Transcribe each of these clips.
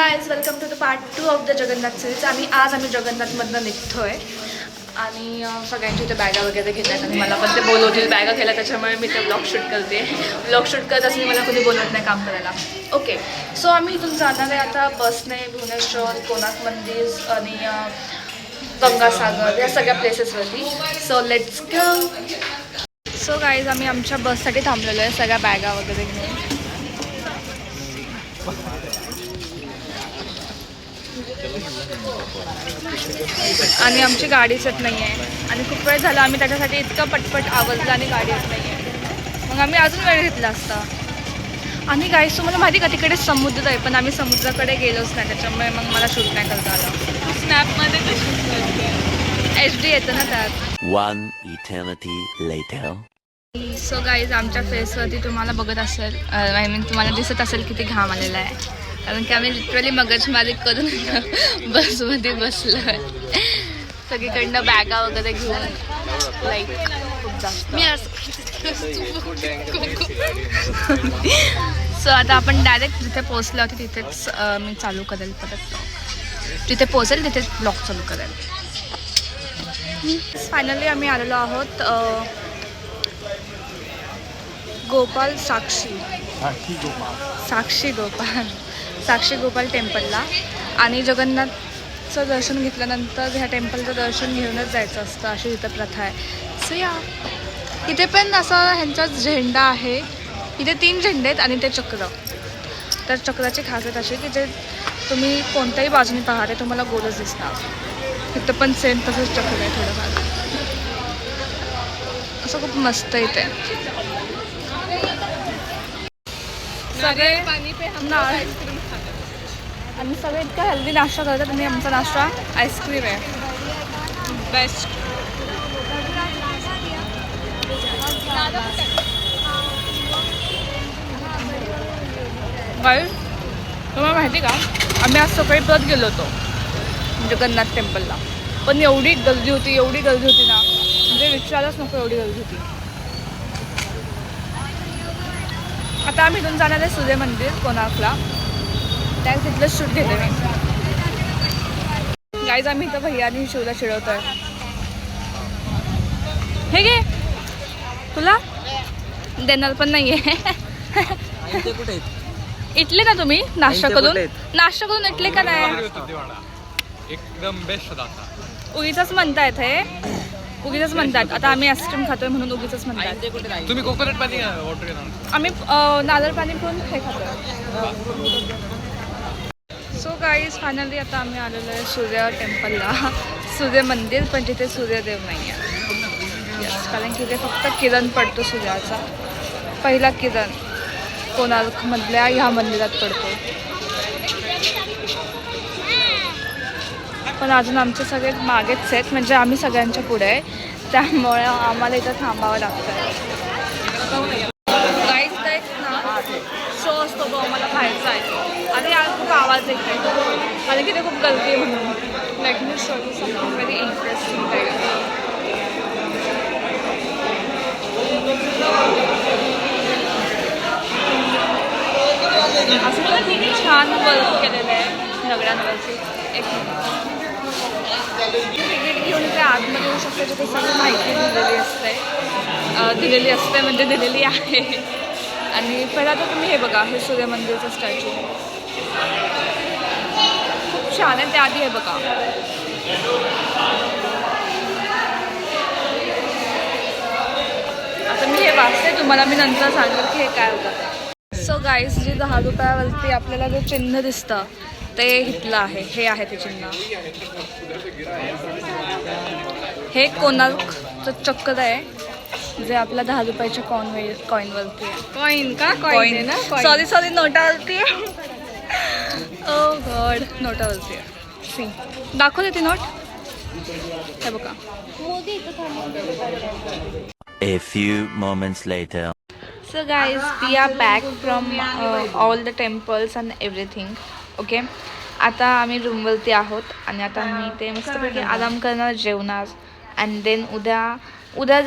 Guys welcome to the part 2 of the Jagannath series. आम्ही जगन्नाथमधनं निघतोय आणि सगळ्यांची इथे बॅगा वगैरे घेतात आणि मला पण ते बोलवतील बॅगा घ्यायला, त्याच्यामुळे मी ते ब्लॉग शूट करते. ब्लॉग शूट करत असताना मला कोणी बोलवत नाही काम करायला. ओके, सो आम्ही इथून जाणार आहे आता बसने भुवनेश्वर, कोणार्क मंदिर आणि गंगासागर या सगळ्या प्लेसेसवरती. So let's go. So guys आम्ही आमच्या बससाठी थांबलेलो आहे सगळ्या बॅगा वगैरे घेऊन. आणि आमची गाडीच येत नाही आहे आणि खूप वेळ झाला आम्ही त्याच्यासाठी इतकं पटपट आवरलं आणि गाडी येत नाही आहे. मग आम्ही अजून वेळ घेतला असता. आणि गाईस तुम्हाला माहिती का तिकडे समुद्र आहे, पण आम्ही समुद्राकडे गेलोच नाही, त्याच्यामुळे मग मला शूट नाही करता आलं. स्नॅपमध्ये ते शूट करते, HD येतं ना त्यात. 1 eternity later. सो गाईज आमच्या फेसवरती तुम्हाला बघत असेल, आय मीन तुम्हाला दिसत असेल किती घाम आलेला आहे, कारण की आम्ही लिटरली मगजमारी करून बसमध्ये बसलो आहे सगळीकडनं बॅगा वगैरे घेऊन. लाईक खूप जास्त सो आता आपण डायरेक्ट जिथे पोचलो होते तिथेच मी चालू करेल परत. जिथे पोचेल तिथेच ब्लॉग चालू करेल. फायनली आम्ही आलेलो आहोत गोपाल साक्षी गोपाल टेम्पलला. आणि जगन्नाथचं दर्शन घेतल्यानंतर ह्या टेम्पलचं दर्शन घेऊनच जायचं असतं, अशी इथं प्रथा आहे. सो या इथे पण असा ह्यांचा झेंडा आहे. इथे 3 झेंडे आहेत आणि ते चक्र. तर चक्राची खासियत अशी की जे तुम्ही कोणत्याही बाजूने पाहता तुम्हाला गोलच दिसणार. इथं पण सेम तसंच चक्र आहे थोडंफार. असं खूप मस्त इथे सगळे आईस्क्रीम खातात आणि सगळे इतका हेल्दी नाश्ता करतात. आणि आमचा नाश्ता आईस्क्रीम आहे बेस्ट. गाईस तुम्हाला माहिती का, आम्ही आज सकाळी परत गेलो होतो जगन्नाथ टेम्पलला, पण एवढी गर्दी होती ना, म्हणजे विचारायलाच नको एवढी गर्दी होती. आता आम्ही इथून जाणार आहे सूर्य मंदिर कोणार्कला, त्या तिथलं शूट घेते मी. गाईज आम्ही इथं भैया आणि शिवला चिडवतो आहे. हे घे, तुला देणार पण नाही आहे. इटले ना तुम्ही नाश्ता करून इटले का नाही? एकदम बेस्ट होता. उगीच म्हणतायत हे, उगीच म्हणतात. आता आम्ही आईस्क्रीम खातोय म्हणून उगीच म्हणतात. तुम्ही कोकोनट पाणी ऑर्डर केला? आम्ही नारळ पाणी पण हे खातोय. सो गाईज फायनली आता आम्ही आलेलो आहे सूर्य टेम्पलला, सूर्य मंदिर, पण जिथे सूर्यदेव नाही आहे. यस, कारण की इथे फक्त किरण पडतो सूर्याचा. पहिला किरण कोणार्कमधल्या ह्या मंदिरात पडतो. पण अजून आमचे सगळे मागेच आहेत, म्हणजे आम्ही सगळ्यांच्या पुढे आहे, त्यामुळे आम्हाला इथं थांबावं लागतं आहे. गाईज तर ना शो असतो तो आम्हाला पाहायचा आहे. आणि यार खूप आवाज येते आणि तिथे खूप गर्दी आहे म्हणून. Like me show something very interesting आहे. असं तर खूप छान वर्क केलेलं आहे दगडांवरती. एक तिकीट घेऊन इथे आतमध्ये येऊ शकते, जिथे सगळी माहिती दिलेली आहे. आणि पहिला तर तुम्ही हे बघा, हे सूर्य मंदिरचं स्टॅच्यू खूप छान आहे. त्याआधी हे बघा, आता मी हे वाचते, तुम्हाला मी नंतर सांगेल की हे काय होतं. सो गाईस जे 10 रुपयावरती आपल्याला जे चिन्ह दिसतं ते इथलं आहे. हे आहे ते चिन्ह. हे कोणार्कचं चक्र आहे जे आपल्या 10 रुपयाच्या कॉईनवरती आहे. कॉईन का कॉईन ना, सॉरी नोटावरती आहे. ओ गॉड, नोटावरती आहे. सी दाखवते ती नोट, हे बघा. A few moments later. So guys, we are back from all the temples and everything. Okay, आता आम्ही रूमवरती आहोत आणि आता मी ते मस्तपैकी आराम करणार, जेवणार. अँड देन उद्या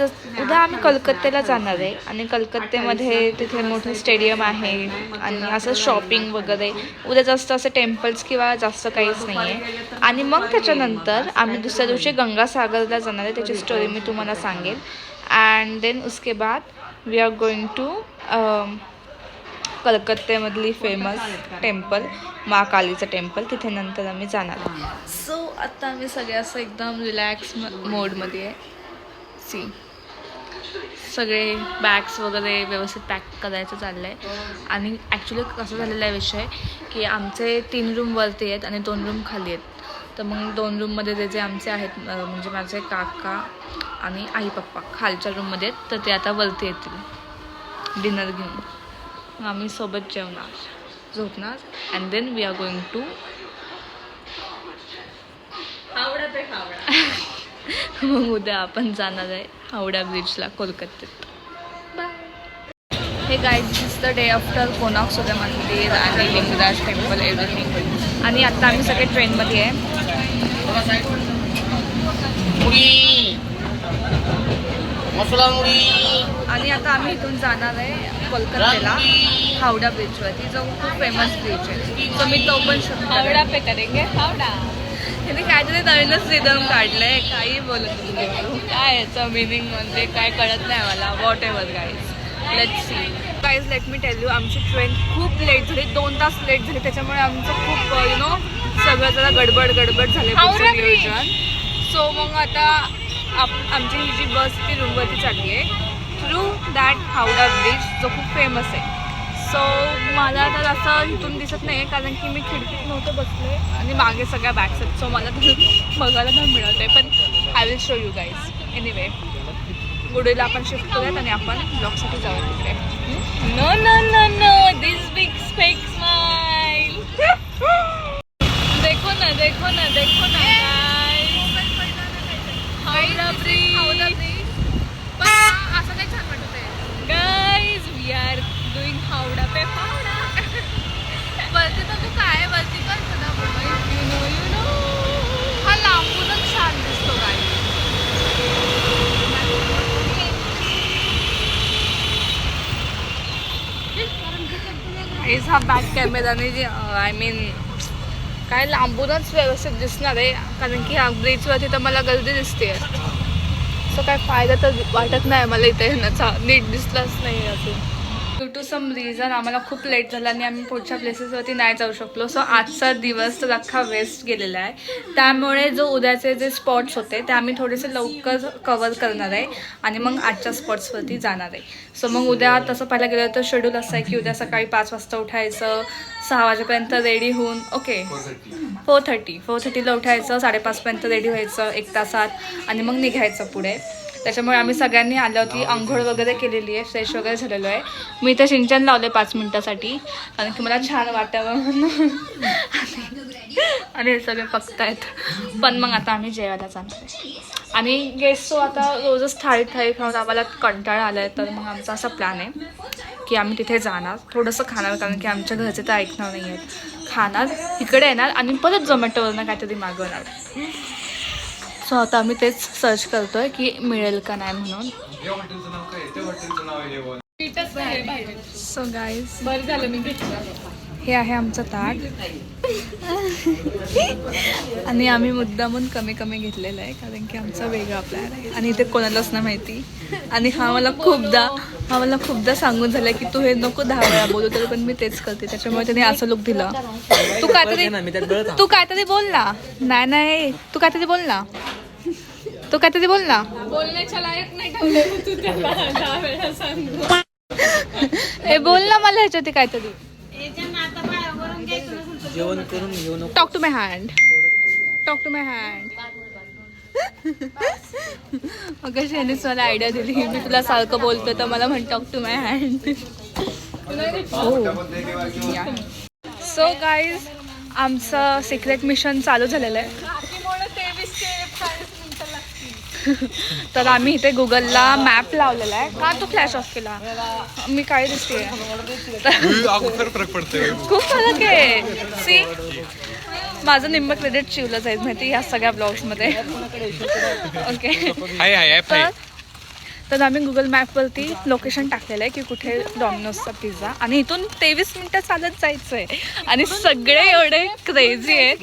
आम्ही कलकत्त्याला जाणार आहे आणि कलकत्त्यामध्ये तिथे मोठं स्टेडियम आहे आणि असं शॉपिंग वगैरे. उद्या जास्त असं टेम्पल्स किंवा जास्त काहीच नाही आहे. आणि मग त्याच्यानंतर आम्ही दुसऱ्या दिवशी गंगासागरला जाणार आहे. त्याची स्टोरी मी तुम्हाला सांगेन. अँड देन उसके बाद वी आर गोइंग टू कलकत्त्यामधली फेमस टेम्पल महाकालीचं टेम्पल, तिथे नंतर आम्ही जाणार. सो आता आम्ही सगळे असं एकदम रिलॅक्स मोडमध्ये आहे. सी सगळे बॅग्स वगैरे व्यवस्थित पॅक करायचं चाललं आहे. आणि ॲक्च्युली कसं झालेला आहे विषय की आमचे 3 रूम वरती आहेत आणि 2 रूम खाली आहेत. तर मग 2 रूममध्ये जे जे आमचे आहेत म्हणजे माझे काका आणि आई पप्पा खालच्या रूममध्ये आहेत, तर ते आता वरती येतील डिनर घेऊन. मग आम्ही सोबत जेवणार, झोपणार and then we are going to Howrah पे हावडा. मग उद्या आपण जाणार आहे हावडा ब्रिजला कोलकात्यात. बाय. हे guys this is the day after Konark सूर्य मंदिर आणि लिंगराज टेम्पल एव्हरीथिंग. आणि आता आम्ही सगळे ट्रेनमध्ये आहे. आणि आता आम्ही इथून जाणार आहे कोलकात्याला हावडा ब्रिजवरती, जो खूप फेमस ब्रिज आहे. तो मी तो पण हावडा पे करेंगे हावडा. त्याने काहीतरी नवीनच रिदम काढलंय, काही बोलत नाही. काय याचं मिनिंग म्हणजे काय कळत नाही मला. What ever guys, let's see. Guys let me tell you, आमची ट्रेन खूप लेट झाली, 2 तास लेट झाली. त्याच्यामुळे आमचं खूप सगळं जरा गडबड झाले नियोजन. सो मग आता आमची ही जी बस ती रूमवरती चालली आहे थ्रू दॅट हावडा ब्रिज, जो खूप फेमस आहे. सो मला तर असं इथून दिसत नाही कारण की मी खिडकीत नव्हतं बसले आणि मागे सगळ्या बॅग्स आहेत. सो मला तर बघायला नाही मिळत आहे, पण I will show you guys. Anyway गुडीला आपण शिफ्ट करूयात आणि आपण ब्लॉगसाठी जाऊया तिकडे. नो नो नो नो दिस बिग फेक स्माइल. देखो ना देखो ना देखो ना हावडा ब्रिज. असं काही छान वाटत आहे guys. We are doing Howrah पे हावडा. वरती तर तू काय वरती पण यू नो हा लांबूनच छान दिसतो गाईज. हा बॅक कॅमेराने जे आय मीन काय लांबूनच व्यवस्थित दिसणार आहे कारण की ह्या ब्रिजवरती तर मला गर्दी दिसते. सो काय फायदा तर वाटत नाही मला इथे येण्याचा, नीट दिसलाच नाही अजून. ड्यू टू सम रिझन आम्हाला खूप लेट झाला आणि आम्ही पुढच्या प्लेसेसवरती नाही जाऊ शकलो. सो आजचा दिवस तर अख्खा वेस्ट गेलेला आहे. त्यामुळे जो उद्याचे जे स्पॉट्स होते ते आम्ही थोडेसे लवकर कवर करणार आहे आणि मग आजच्या स्पॉट्सवरती जाणार आहे. सो मग उद्या तसं पाहायला गेलं तर शेड्यूल असं आहे की उद्या सकाळी 5 वाजता उठायचं, 6 वाजेपर्यंत रेडी होऊन 4:30ला उठायचं, 5:30पर्यंत रेडी व्हायचं 1 तासात आणि मग निघायचं पुढे. त्याच्यामुळे आम्ही सगळ्यांनी आल्यावरती आंघोळ वगैरे केलेली आहे, फ्रेश वगैरे झालेलो आहे. मी इथे सिंचन लावले 5 मिनिटासाठी कारण की मला छान वाटावं म्हणून. आणि हे सगळे बघतायत. पण मग आता आम्ही जेवायला जाणार आहे आणि गेस्ट आता रोजच थाळी खाऊन आम्हाला कंटाळा आला आहे. तर मग आमचा असा प्लॅन आहे की आम्ही तिथे जाणार, थोडंसं खाणार कारण की आमच्या घरचे तर ऐकणार नाही आहेत. खाणार, इकडे येणार आणि परत झोमॅटोवरनं काहीतरी मागवणार. सो आता आम्ही तेच सर्च करतोय की मिळेल का नाही म्हणून. सो गाईज बरं झालं मी घेतलं. हे आहे आमचं ताट आणि आम्ही मुद्दामून कमी घेतलेलं आहे कारण की आमचा वेगळा प्लॅन आहे आणि इथे कोणालाच नाही माहिती. आणि हा मला खूपदा सांगून झालं की तू हे नको 10 वेळा बोलू, तरी पण मी तेच करते. त्याच्यामुळे त्याने असं लुक दिलं. तू काहीतरी बोल ना. नाही तू काहीतरी बोल ना. बोलण्याच्या लायक नाही ठेवलं तू त्याला 10 वेळा सांगू. हे बोल ना मला ह्याच्यात काहीतरी. जेवण करून घेऊ नको. Talk to my hand. मग कशी ह्यानेच मला आयडिया दिली. मी तुला सारखं बोलतो तर मला म्हण talk to my hand. So guys आमचं सिक्रेट मिशन चालू झालेलं आहे. तर आम्ही इथे गुगलला मॅप लावलेला आहे. का तू फ्लॅश ऑफ केला? मी काय दिसते खूप फरक आहे. सी माझं निम्म क्रेडिट शिवलं जाईल माहिती या सगळ्या ब्लॉग्समध्ये. ओके तर आम्ही गुगल मॅपवरती लोकेशन टाकलेलं आहे की कुठे डॉमिनोजचा पिझ्झा, आणि इथून 23 मिनटं चालत जायचं आहे. आणि सगळे एवढे क्रेझी आहेत,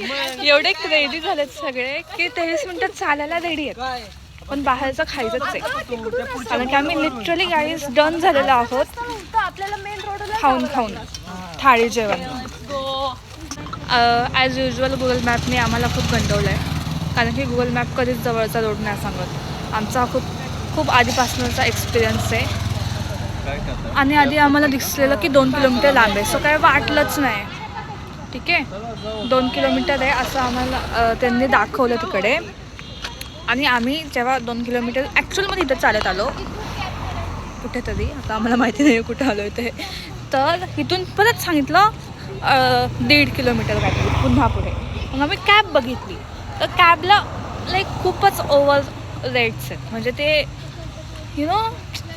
एवढे क्रेझी झालेत सगळे की 23 मिनटं चालायला रेडी आहेत, पण बाहेरचं खायचंच आहे. कारण की आम्ही लिटरली गाईज डन झालेलो आहोत खाऊन खाऊन थाळी जेवण. ॲज युजल गुगल मॅपने आम्हाला खूप गंडवलं आहे, कारण की गुगल मॅप कधीच जवळचा रोड नाही सांगत. आमचा खूप आधीपासूनचा एक्सपिरियन्स आहे, आणि आधी आम्हाला दिसलेलं की 2 किलोमीटर लांब आहे, सो काय वाटलंच नाही. ठीक आहे, 2 किलोमीटर आहे असं आम्हाला त्यांनी दाखवलं तिकडे. आणि आम्ही जेव्हा 2 किलोमीटर ॲक्च्युअलमध्ये इथं चालत आलो कुठेतरी, आता आम्हाला माहिती नाही कुठे आलो आहे ते, तर इथून परत सांगितलं 1.5 किलोमीटर काहीतरी पुन्हा पुढे. मग आम्ही कॅब बघितली, तर कॅबला लाईक खूपच ओव्हर रेट्स आहेत, म्हणजे ते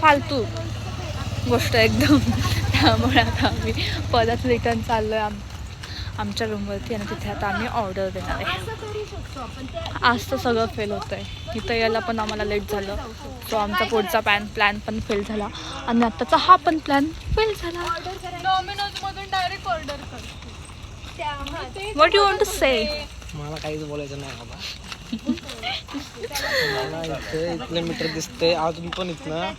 फालतू गोष्ट एकदम. त्यामुळे आता आम्ही परत रिटर्न चाललो आहे आमच्या रूमवरती, आणि तिथे आता आम्ही ऑर्डर देणार आहे. आज तर सगळं फेल होतं आहे, इथं यायला पण आम्हाला लेट झालं, सो आमचा पुढचा प्लॅन पण फेल झाला, आणि आत्ताचा हा पण प्लॅन फेल झाला. डॉमिनोजमधून डायरेक्ट ऑर्डर कर. व्हॉट यू वॉन्ट टू से? मला काहीच बोलायचं नाही बाबा. मला इथे 1 किलोमीटर दिसते अजून पण इथनं.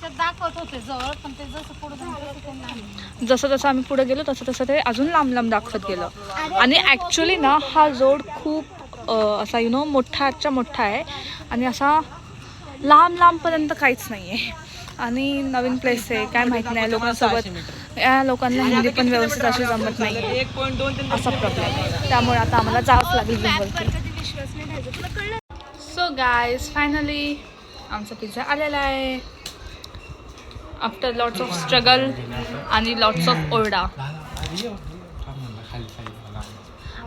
जसं जसं आम्ही पुढे गेलो तसं ते अजून लांब दाखवत गेलं. आणि ॲक्च्युली ना हा रोड खूप असा मोठाच्या मोठा आहे, आणि असा लांबपर्यंत काहीच नाही आहे, आणि नवीन प्लेस आहे, काय माहीत नाही लोकांसोबत. या लोकांना हिंदी पण व्यवस्थित अशी जमत नाही, 1.2 असा प्रॉब्लेम आहे. त्यामुळे आता आम्हाला जावंच लागेल रूमवरती. सो गाईज फायनली आमचा पिझ्झा आलेला आहे, आफ्टर लॉट्स ऑफ स्ट्रगल आणि लॉट्स ऑफ ओरडा.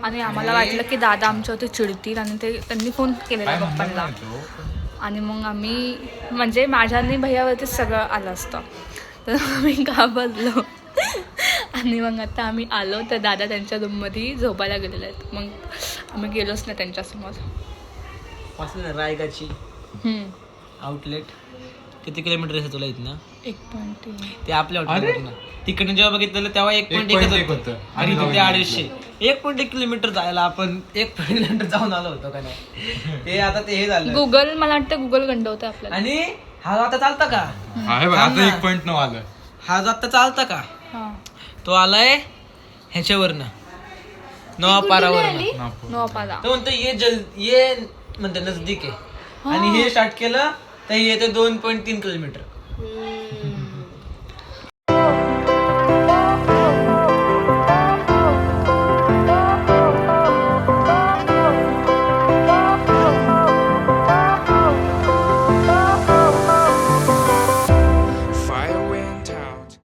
आणि आम्हाला वाटलं की दादा आमच्यावरती चिडतील, आणि त्यांनी फोन केलेला पप्पांना, आणि मग आम्ही म्हणजे माझ्यानी भैयावरतीच सगळं आलं असतं, तर आम्ही घाबरलो. आणि मग आता आम्ही आलो तर दादा त्यांच्या रूममध्ये झोपायला गेलेले आहेत, मग आम्ही गेलोच नाही त्यांच्यासमोर. रायगाची आउटलेट किती किलोमीटर आहे तुला इथनं? 1.3. ते आपल्या हॉटेल तिकडनं जेव्हा बघितलं तेव्हा 1.1 होतं, आणि तिथे 250. 1.1 किलोमीटर जायला आपण 1 किलोमीटर जाऊन आलो होतो का नाही? ते आता ते हे झालं. गुगल, मला वाटतं गुगल गंडवतं आपल्याला. आणि हा आता चालता का? आता 1.9 आलं. हा आता चालता का? हां, तो आलाय ह्याच्यावरनं नवापारावरनं. नवापारा. तो म्हणतो ये म्हणतो नजदीक आहे, आणि हे स्टार्ट केलं तर येते 2.3 किलोमीटर.